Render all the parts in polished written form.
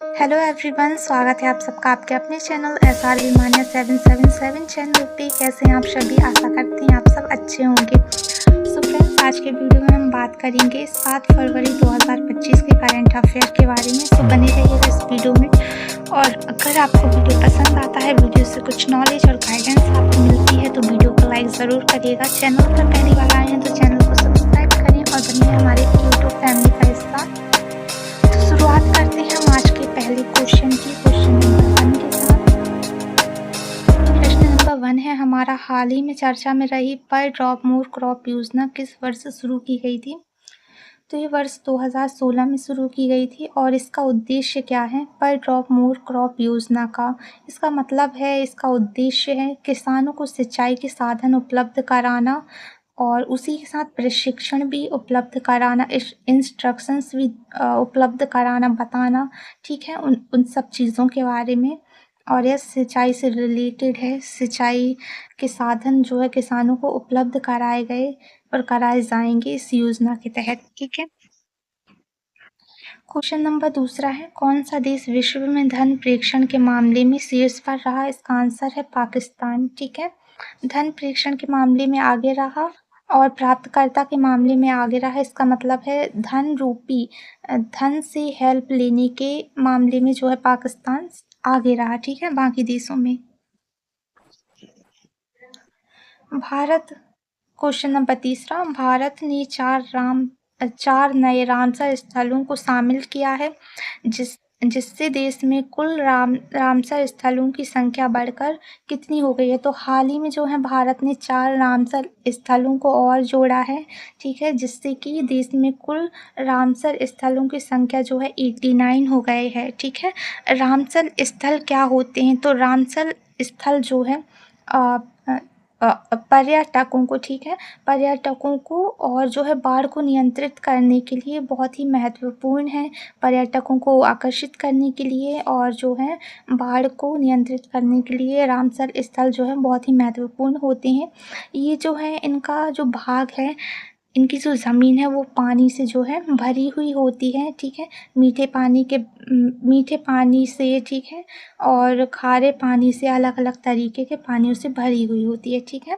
Hello everyone, स्वागत है आप सबका आपके अपने चैनल SR विमानिया 777 चैनल पे। कैसे हैं आप सभी? आशा करती हैं आप सब अच्छे होंगे। सो फ्रेंड्स, आज के वीडियो में हम बात करेंगे 7 फरवरी 2025 के करंट अफेयर के बारे में। सो बने रहिएगा इस वीडियो में। और अगर आपको वीडियो पसंद आता है, वीडियो से कुछ नॉलेज और गाइडेंस आपको मिलती है, तो वीडियो को लाइक ज़रूर करिएगा। चैनल पर पहली बार आए हैं तो चैनल को सब्सक्राइब करें और बनिए हमारे यूट्यूब फैमिली का हिस्सा। तो शुरुआत करते हैं हम आज के पहले क्वेश्चन की, क्वेश्चन नंबर 1 के साथ। प्रश्न नंबर 1 है हमारा, हाल ही में चर्चा में रही पर ड्रॉप मोर क्रॉप योजना किस वर्ष शुरू की गई थी? तो ये वर्ष 2016 में शुरू की गई थी। और इसका उद्देश्य क्या है? पर ड्रॉप मोर क्रॉप योजना का इसका मतलब है, इसका उद्देश्य है किसानों को सिंचाई के साधन उपलब्ध कराना और उसी के साथ प्रशिक्षण भी उपलब्ध कराना, इंस्ट्रक्शंस भी उपलब्ध कराना, बताना, ठीक है, उन सब चीज़ों के बारे में। और यह सिंचाई से रिलेटेड है। सिंचाई के साधन जो है किसानों को उपलब्ध कराए गए और कराए जाएंगे इस योजना के तहत, ठीक है। क्वेश्चन नंबर 2 है, कौन सा देश विश्व में धन प्रेषण के मामले में शीर्ष पर रहा? इसका आंसर है पाकिस्तान, ठीक है। धन प्रेषण के मामले में आगे रहा और प्राप्तकर्ता के मामले में आगे रहा। इसका मतलब है धन रूपी, धन से हेल्प लेने के मामले में जो है पाकिस्तान आगे रहा, ठीक है, बाकी देशों में। भारत, क्वेश्चन नंबर 3, भारत ने 4 नए रामसर स्थलों को शामिल किया है, जिससे देश में कुल रामसर स्थलों की संख्या बढ़कर कितनी हो गई है? तो हाल ही में जो है भारत ने 4 रामसर स्थलों को और जोड़ा है, ठीक है, जिससे कि देश में कुल रामसर स्थलों की संख्या जो है 89 हो गए हैं, ठीक है। रामसर स्थल क्या होते हैं? तो रामसर स्थल जो है पर्यटकों को, ठीक है, पर्यटकों को और जो है बाढ़ को नियंत्रित करने के लिए बहुत ही महत्वपूर्ण है। पर्यटकों को आकर्षित करने के लिए और जो है बाढ़ को नियंत्रित करने के लिए रामसर स्थल जो है बहुत ही महत्वपूर्ण होते हैं। ये जो है इनका जो भाग है, इनकी जो ज़मीन है वो पानी से जो है भरी हुई होती है, ठीक है, मीठे पानी से, ठीक है, और खारे पानी से, अलग अलग तरीके के पानियों से भरी हुई होती है, ठीक है।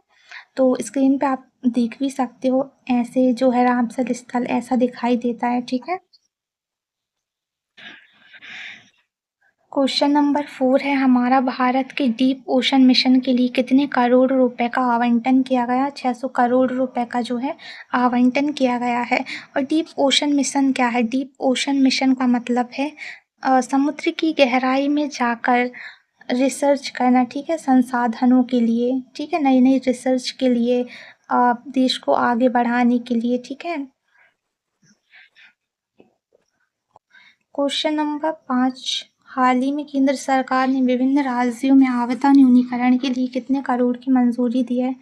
तो स्क्रीन पे आप देख भी सकते हो, ऐसे जो है रामसर स्थल ऐसा दिखाई देता है, ठीक है। क्वेश्चन नंबर 4 है हमारा, भारत के डीप ओशन मिशन के लिए कितने करोड़ रुपए का आवंटन किया गया? 600 करोड़ रुपए का जो है आवंटन किया गया है। और डीप ओशन मिशन क्या है? डीप ओशन मिशन का मतलब है समुद्र की गहराई में जाकर रिसर्च करना, ठीक है, संसाधनों के लिए, ठीक है, नई नई रिसर्च के लिए, देश को आगे बढ़ाने के लिए, ठीक है। क्वेश्चन नंबर 5, हाल ही में केंद्र सरकार ने विभिन्न राज्यों में आपदा न्यूनीकरण के लिए कितने करोड़ की मंजूरी दी है?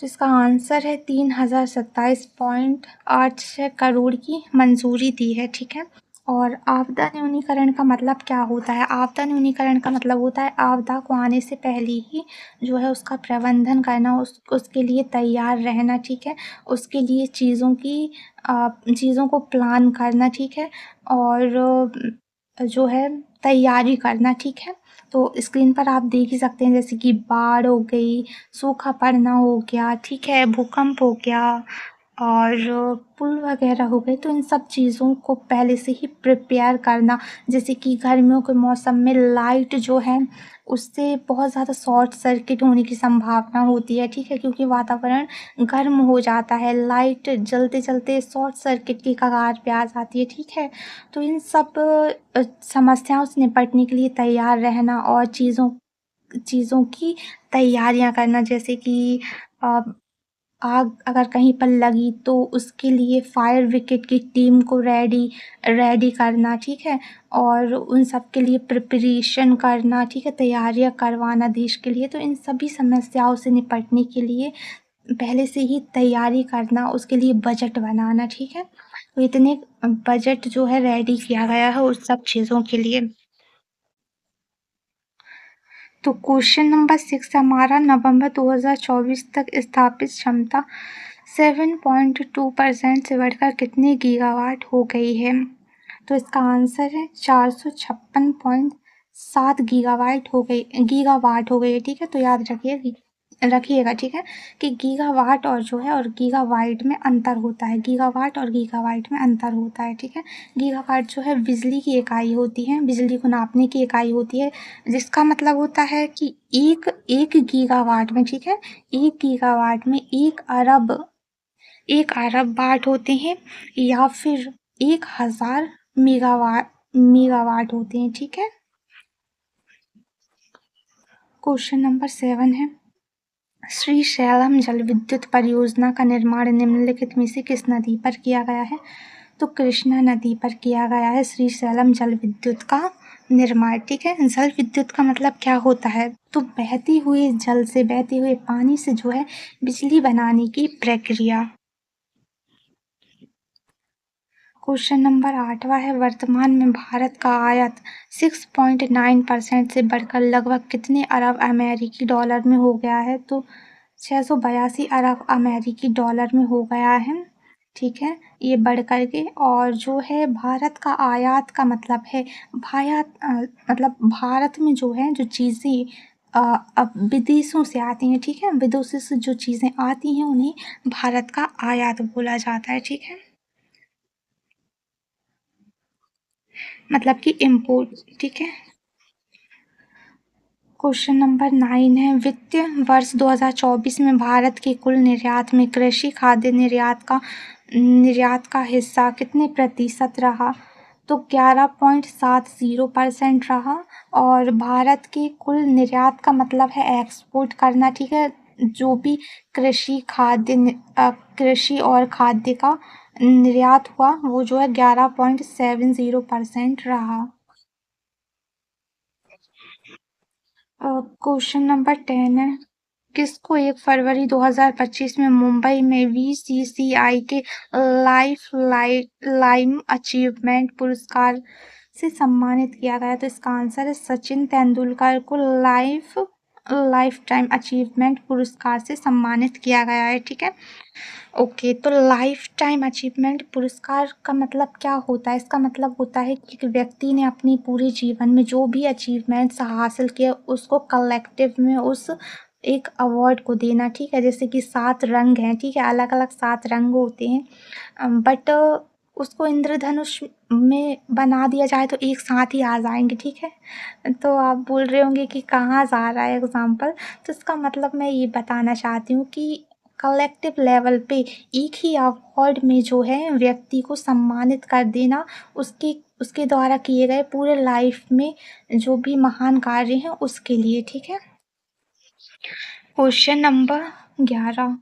तो इसका आंसर है 3027.86 करोड़ की मंजूरी दी है, ठीक है। और आपदा न्यूनीकरण का मतलब क्या होता है? आपदा न्यूनीकरण का मतलब होता है आपदा को आने से पहले ही जो है उसका प्रबंधन करना, उसके लिए तैयार रहना, ठीक है, उसके लिए चीज़ों को प्लान करना, ठीक है, और जो है तैयारी करना, ठीक है। तो स्क्रीन पर आप देख ही सकते हैं, जैसे कि बाढ़ हो गई, सूखा पड़ना हो गया, ठीक है, भूकंप हो गया और पुल वगैरह हो गए। तो इन सब चीज़ों को पहले से ही प्रिपेयर करना, जैसे कि गर्मियों के मौसम में लाइट जो है उससे बहुत ज़्यादा शॉर्ट सर्किट होने की संभावना होती है, ठीक है, क्योंकि वातावरण गर्म हो जाता है, लाइट जलते जलते शॉर्ट सर्किट की कगार पे आ जाती है, ठीक है। तो इन सब समस्याओं से निपटने के लिए तैयार रहना और चीज़ों की तैयारियां करना, जैसे कि आग अगर कहीं पर लगी तो उसके लिए फायर ब्रिगेड की टीम को रेडी करना, ठीक है, और उन सब के लिए प्रिपरेशन करना, ठीक है, तैयारियां करवाना देश के लिए। तो इन सभी समस्याओं से निपटने के लिए पहले से ही तैयारी करना, उसके लिए बजट बनाना, ठीक है। तो इतने बजट जो है रेडी किया गया है उस सब चीज़ों के लिए। तो क्वेश्चन नंबर 6 हमारा, नवंबर 2024 तक स्थापित क्षमता 7.2% से बढ़कर कितने गीगावाट हो गई है? तो इसका आंसर है 456.7 गीगावाट हो गई है, ठीक है। तो याद रखिएगा, ठीक है, कि गीगावाट और जो है और गीगाबाइट में अंतर होता है, गीगावाट और गीगाबाइट में अंतर होता है, ठीक है। गीगावाट जो है बिजली की इकाई होती है, बिजली को नापने की इकाई होती है, जिसका मतलब होता है कि एक गीगावाट में, ठीक है, एक गीगावाट में 1 अरब वाट होते हैं, या फिर 1000 मेगावाट होते हैं, ठीक है। क्वेश्चन नंबर 7 है, श्री शैलम जल विद्युत परियोजना का निर्माण निम्नलिखित में से किस नदी पर किया गया है? तो कृष्णा नदी पर किया गया है श्री शैलम जल विद्युत का निर्माण, ठीक है। जल विद्युत का मतलब क्या होता है? तो बहते हुए जल से, बहते हुए पानी से जो है बिजली बनाने की प्रक्रिया। क्वेश्चन नंबर 8वां है, वर्तमान में भारत का आयात 6.9% से बढ़कर लगभग कितने अरब अमेरिकी डॉलर में हो गया है? तो 682 अरब अमेरिकी डॉलर में हो गया है, ठीक है, ये बढ़ कर के। और जो है भारत का आयात का मतलब है मतलब भारत में जो है जो चीज़ें अब विदेशों से आती हैं, ठीक है, विदेशों से जो चीज़ें आती हैं उन्हें भारत का आयात बोला जाता है, ठीक है, मतलब कि इम्पोर्ट, ठीक है। क्वेश्चन नंबर 9 है, वित्तीय वर्ष 2024 में भारत के कुल निर्यात में कृषि खाद्य निर्यात का हिस्सा कितने प्रतिशत रहा? तो 11.70% रहा। और भारत के कुल निर्यात का मतलब है एक्सपोर्ट करना, ठीक है, जो भी कृषि और खाद्य का निर्यात हुआ वो जो है 11.70% रहा। क्वेश्चन नंबर 10 है, किसको 1 फरवरी 2025 में मुंबई में बीसीसीआई के लाइम अचीवमेंट पुरस्कार से सम्मानित किया गया? तो इसका आंसर है सचिन तेंदुलकर को लाइफ टाइम अचीवमेंट पुरस्कार से सम्मानित किया गया है, ठीक है। ओके, तो लाइफ टाइम अचीवमेंट पुरस्कार का मतलब क्या होता है? इसका मतलब होता है कि एक व्यक्ति ने अपने पूरे जीवन में जो भी अचीवमेंट्स हासिल किए उसको कलेक्टिव में उस एक अवार्ड को देना, ठीक है। जैसे कि 7 रंग हैं, ठीक है, अलग अलग 7 रंग होते हैं, बट उसको इंद्रधनुष में बना दिया जाए तो एक साथ ही आ जाएंगे, ठीक है। तो आप बोल रहे होंगे कि कहाँ जा रहा है एग्जाम्पल, तो इसका मतलब मैं ये बताना चाहती हूँ कि कलेक्टिव लेवल पे एक ही अवार्ड में जो है व्यक्ति को सम्मानित कर देना, उसके द्वारा किए गए पूरे लाइफ में जो भी महान कार्य हैं उसके लिए, ठीक है। क्वेश्चन नंबर 11,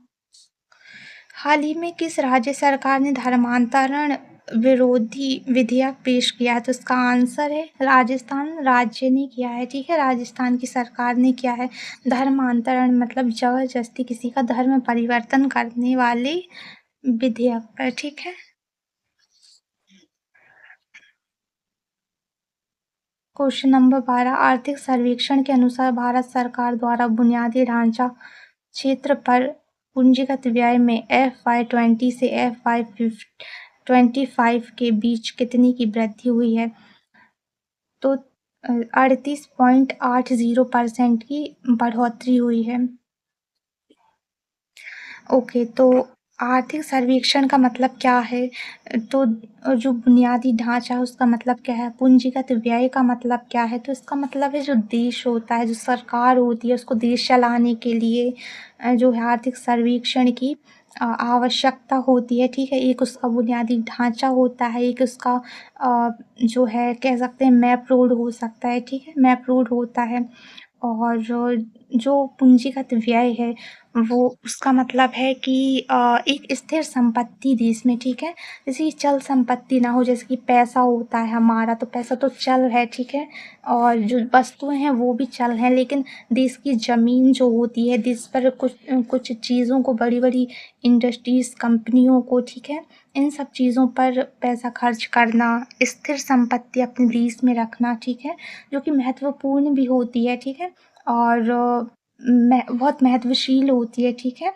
हाल ही में किस राज्य सरकार ने धर्मांतरण विरोधी विधेयक पेश किया है? तो इसका आंसर है राजस्थान राज्य ने किया है, ठीक है, राजस्थान की सरकार ने किया है। धर्मांतरण मतलब जबरदस्ती किसी का धर्म परिवर्तन करने वाले विधेयक पर, ठीक है। क्वेश्चन नंबर 12, आर्थिक सर्वेक्षण के अनुसार भारत सरकार द्वारा बुनियादी ढांचा क्षेत्र पर पूंजीगत व्यय में FY20 से FY25 के बीच कितनी की वृद्धि हुई है? तो 38.80% की बढ़ोतरी हुई है। ओके, तो आर्थिक सर्वेक्षण का मतलब क्या है? तो जो बुनियादी ढांचा है उसका मतलब क्या है? पूंजीगत व्यय का मतलब क्या है? तो इसका मतलब है जो देश होता है, जो सरकार होती है, उसको देश चलाने के लिए जो है आर्थिक सर्वेक्षण की आवश्यकता होती है, ठीक है। एक उसका बुनियादी ढांचा होता है, एक उसका जो है कह सकते हैं मैप रोड हो सकता है, ठीक है, मैप रोड होता है। और जो पूंजीगत व्यय है वो उसका मतलब है कि एक स्थिर संपत्ति देश में, ठीक है, जैसे कि चल संपत्ति ना हो, जैसे कि पैसा होता है हमारा, तो पैसा तो चल है, ठीक है, और जो वस्तुएं हैं वो भी चल हैं, लेकिन देश की ज़मीन जो होती है, देश पर कुछ कुछ चीज़ों को, बड़ी बड़ी इंडस्ट्रीज कंपनियों को, ठीक है, इन सब चीज़ों पर पैसा खर्च करना, स्थिर संपत्ति अपने देश में रखना, ठीक है, जो कि महत्वपूर्ण भी होती है, ठीक है, और बहुत महत्वशील होती है, ठीक है।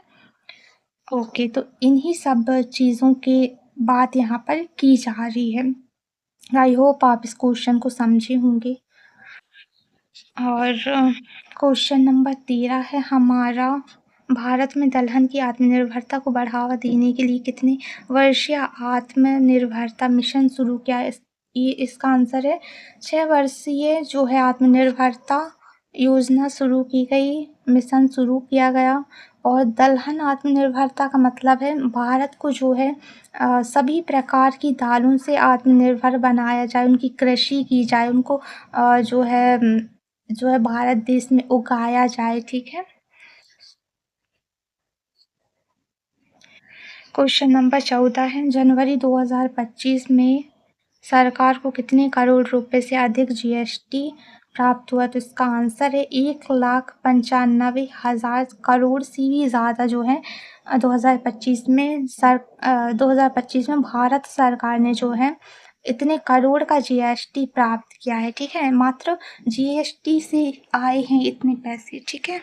ओके, तो इन्हीं सब चीज़ों की बात यहाँ पर की जा रही है। आई होप आप इस क्वेश्चन को समझे होंगे। और क्वेश्चन नंबर 13 है, हमारा भारत में दलहन की आत्मनिर्भरता को बढ़ावा देने के लिए कितने वर्षीय आत्मनिर्भरता मिशन शुरू किया है? इसका आंसर है 6 वर्षीय जो है आत्मनिर्भरता योजना शुरू की गई, मिशन शुरू किया गया। और दलहन आत्मनिर्भरता का मतलब है भारत को जो है सभी प्रकार की दालों से आत्मनिर्भर बनाया जाए, उनकी कृषि की जाए, उनको जो है भारत देश में उगाया जाए, ठीक है। क्वेश्चन नंबर 14 है, जनवरी 2025 में सरकार को कितने करोड़ रुपए से अधिक जीएसटी प्राप्त हुआ? तो इसका आंसर है 1,95,000 करोड़ से भी ज़्यादा जो है 2025 में भारत सरकार ने जो है इतने करोड़ का जीएसटी प्राप्त किया है, ठीक है। मात्र जीएसटी से आए हैं इतने पैसे, ठीक है।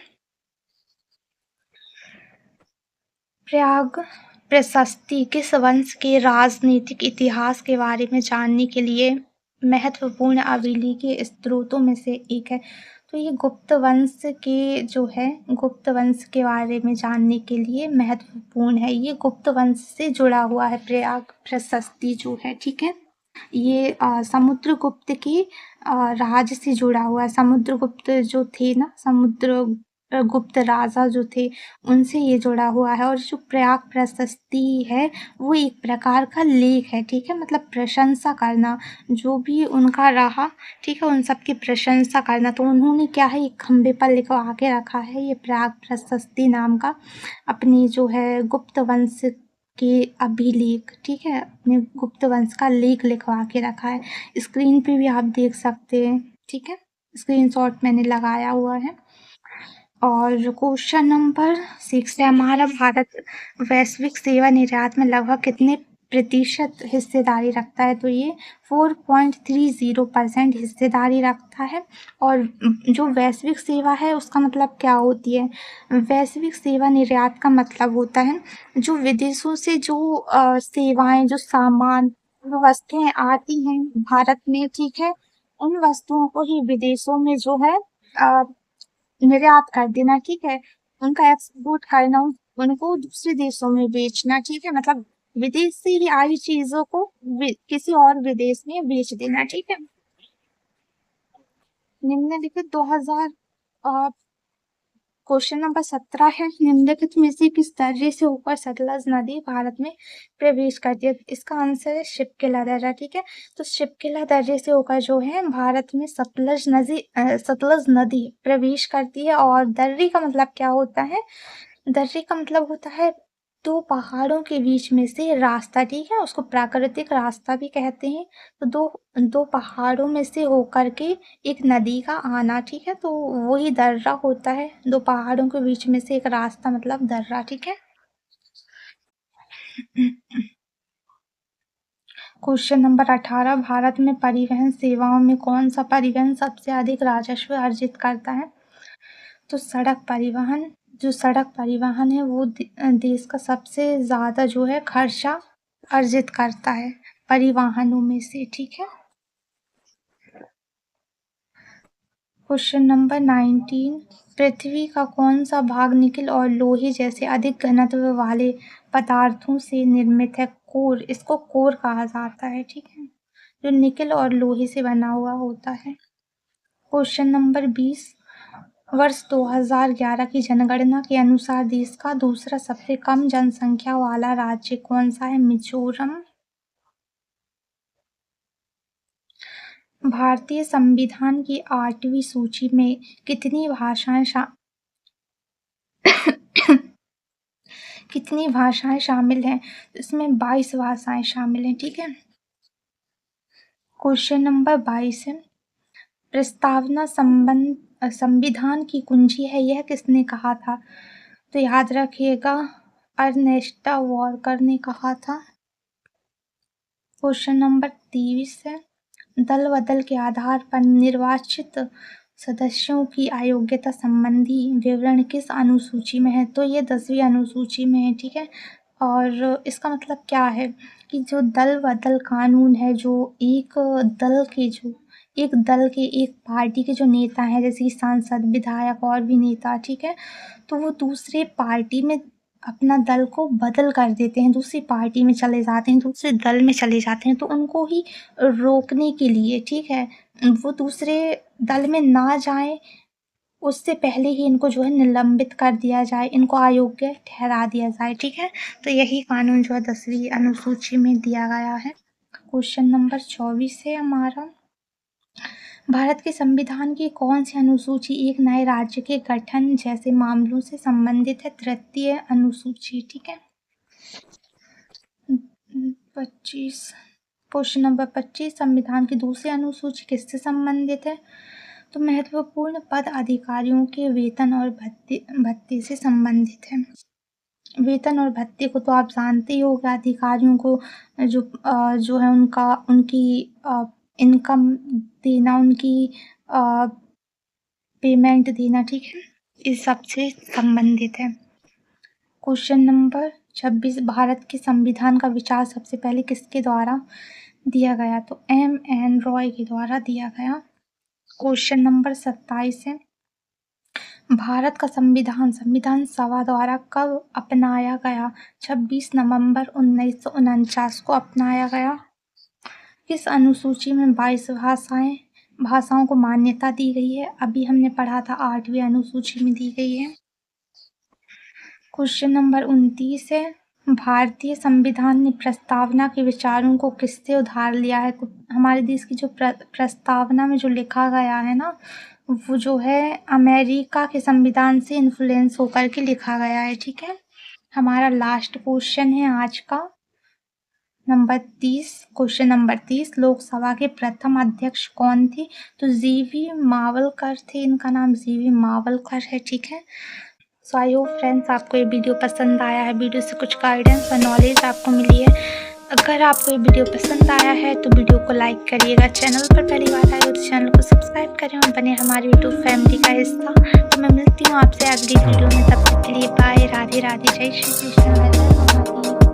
प्रयाग प्रशस्ति किस वंश के राजनीतिक इतिहास के बारे में जानने के लिए महत्वपूर्ण अभिलेखीय स्रोतों में से एक है? तो ये गुप्त वंश के जो है गुप्त वंश के बारे में जानने के लिए महत्वपूर्ण है। ये गुप्त वंश से जुड़ा हुआ है प्रयाग प्रशस्ति जो है, ठीक है। ये समुद्रगुप्त के राज से जुड़ा हुआ है। समुद्रगुप्त जो थे ना, गुप्त राजा जो थे, उनसे ये जुड़ा हुआ है। और जो प्रयाग प्रशस्ति है वो एक प्रकार का लेख है, ठीक है। मतलब प्रशंसा करना, जो भी उनका रहा, ठीक है, उन सब की प्रशंसा करना। तो उन्होंने क्या है एक खंभे पर लिखवा के रखा है ये प्रयाग प्रशस्ति नाम का, अपनी जो है गुप्त वंश के अभिलेख, ठीक है, अपने गुप्त वंश का लेख लिखवा के रखा है। स्क्रीन पे भी आप देख सकते हैं, ठीक है, स्क्रीनशॉट मैंने लगाया हुआ है। और क्वेश्चन नंबर 6 है, हमारा भारत वैश्विक सेवा निर्यात में लगभग कितने प्रतिशत हिस्सेदारी रखता है? तो ये 4.30% हिस्सेदारी रखता है। और जो वैश्विक सेवा है उसका मतलब क्या होती है? वैश्विक सेवा निर्यात का मतलब होता है जो विदेशों से जो सेवाएं, जो सामान, जो वस्तुएं आती हैं भारत में, ठीक है, उन वस्तुओं को ही विदेशों में जो है निर्यात कर देना, ठीक है, उनका एक्सपोर्ट करना, उनको दूसरे देशों में बेचना, ठीक है, मतलब विदेश से ही आई चीजों को किसी और विदेश में बेच देना, ठीक है। निम्नलिखित 2000 क्वेश्चन नंबर 17 है, निम्नलिखित में से किस दर्रे से होकर सतलज नदी भारत में प्रवेश करती है? इसका आंसर है शिपकिला दर्रा, ठीक है। तो शिपकिला दर्रे से होकर जो है भारत में सतलज नदी प्रवेश करती है। और दर्रे का मतलब क्या होता है? दर्रे का मतलब होता है दो पहाड़ों के बीच में से रास्ता, ठीक है, उसको प्राकृतिक रास्ता भी कहते हैं। तो दो दो पहाड़ों में से होकर के एक नदी का आना, ठीक है, तो वही दर्रा होता है। दो पहाड़ों के बीच में से एक रास्ता मतलब दर्रा, ठीक है। क्वेश्चन नंबर 18, भारत में परिवहन सेवाओं में कौन सा परिवहन सबसे अधिक राजस्व अर्जित करता है? तो सड़क परिवहन, जो सड़क परिवहन है वो देश का सबसे ज़्यादा जो है खर्चा अर्जित करता है परिवहनों में से, ठीक है। क्वेश्चन नंबर 19, पृथ्वी का कौन सा भाग निकिल और लोहे जैसे अधिक घनत्व वाले पदार्थों से निर्मित है? कोर, इसको कोर कहा जाता है, ठीक है, जो निकिल और लोहे से बना हुआ होता है। क्वेश्चन नंबर 20, वर्ष 2011 की जनगणना के अनुसार देश का दूसरा सबसे कम जनसंख्या वाला राज्य कौन सा है? मिजोरम। भारतीय संविधान की 8वीं सूची में कितनी भाषाएं शामिल हैं? इसमें 22 भाषाएं शामिल हैं, ठीक है। क्वेश्चन नंबर 22 है, प्रस्तावना संविधान की कुंजी है, यह किसने कहा था? तो याद रखिएगा, अर्नेस्टा वॉकर ने कहा था। क्वेश्चन नंबर 23 है, दल बदल के आधार पर निर्वाचित सदस्यों की अयोग्यता संबंधी विवरण किस अनुसूची में है? तो ये 10वीं अनुसूची में है, ठीक है। और इसका मतलब क्या है कि जो दल बदल कानून है, जो एक दल के एक पार्टी के जो नेता हैं, जैसे कि सांसद, विधायक और भी नेता, ठीक है, तो वो दूसरे पार्टी में अपना दल को बदल कर देते हैं, दूसरी पार्टी में चले जाते हैं, दूसरे दल में चले जाते हैं, तो उनको ही रोकने के लिए, ठीक है, वो दूसरे दल में ना जाएं, उससे पहले ही इनको जो है निलंबित कर दिया जाए, इनको अयोग्य ठहरा दिया जाए, ठीक है। तो यही कानून जो है 10वीं अनुसूची में दिया गया है। क्वेश्चन नंबर 24 है हमारा, भारत के संविधान की कौन सी अनुसूची एक नए राज्य के गठन जैसे मामलों से संबंधित है? तृतीय अनुसूची, ठीक है। 25, क्वेश्चन नंबर 25, संविधान की दूसरी अनुसूची किससे संबंधित है? तो महत्वपूर्ण पद अधिकारियों के वेतन और भत्ते से संबंधित है। वेतन और भत्ते को तो आप जानते ही होंगे, अधिकारियों को जो है उनकी इनकम देना, उनकी पेमेंट देना, ठीक है, इस सब से संबंधित है। क्वेश्चन नंबर 26, भारत के संविधान का विचार सबसे पहले किसके द्वारा दिया गया? तो M.N. रॉय के द्वारा दिया गया। क्वेश्चन नंबर 27 है, भारत का संविधान सभा द्वारा कब अपनाया गया? 26 नवंबर 1949 को अपनाया गया। किस अनुसूची में 22 भाषाओं को मान्यता दी गई है? अभी हमने पढ़ा था 8वीं अनुसूची में दी गई है। क्वेश्चन नंबर 29 है, भारतीय संविधान ने प्रस्तावना के विचारों को किससे उधार लिया है? हमारे देश की जो प्रस्तावना में जो लिखा गया है ना, वो जो है अमेरिका के संविधान से इन्फ्लुएंस होकर के लिखा गया है, ठीक है। हमारा लास्ट क्वेश्चन है आज का नंबर 30, क्वेश्चन नंबर 30, लोकसभा के प्रथम अध्यक्ष कौन थे? तो जीवी मावलकर थे, इनका नाम जीवी मावलकर है, ठीक है। सो आई होप फ्रेंड्स आपको ये वीडियो पसंद आया है, वीडियो से कुछ गाइडेंस और नॉलेज आपको मिली है। अगर आपको ये वीडियो पसंद आया है तो वीडियो को लाइक करिएगा, चैनल पर पहली बार आए हो तो चैनल को सब्सक्राइब करें और बने हमारी यूट्यूब फैमिली का हिस्सा। तो मैं मिलती हूँ आपसे अगली वीडियो में, तब तक के लिए बाय, राधे राधे, जय श्री कृष्ण।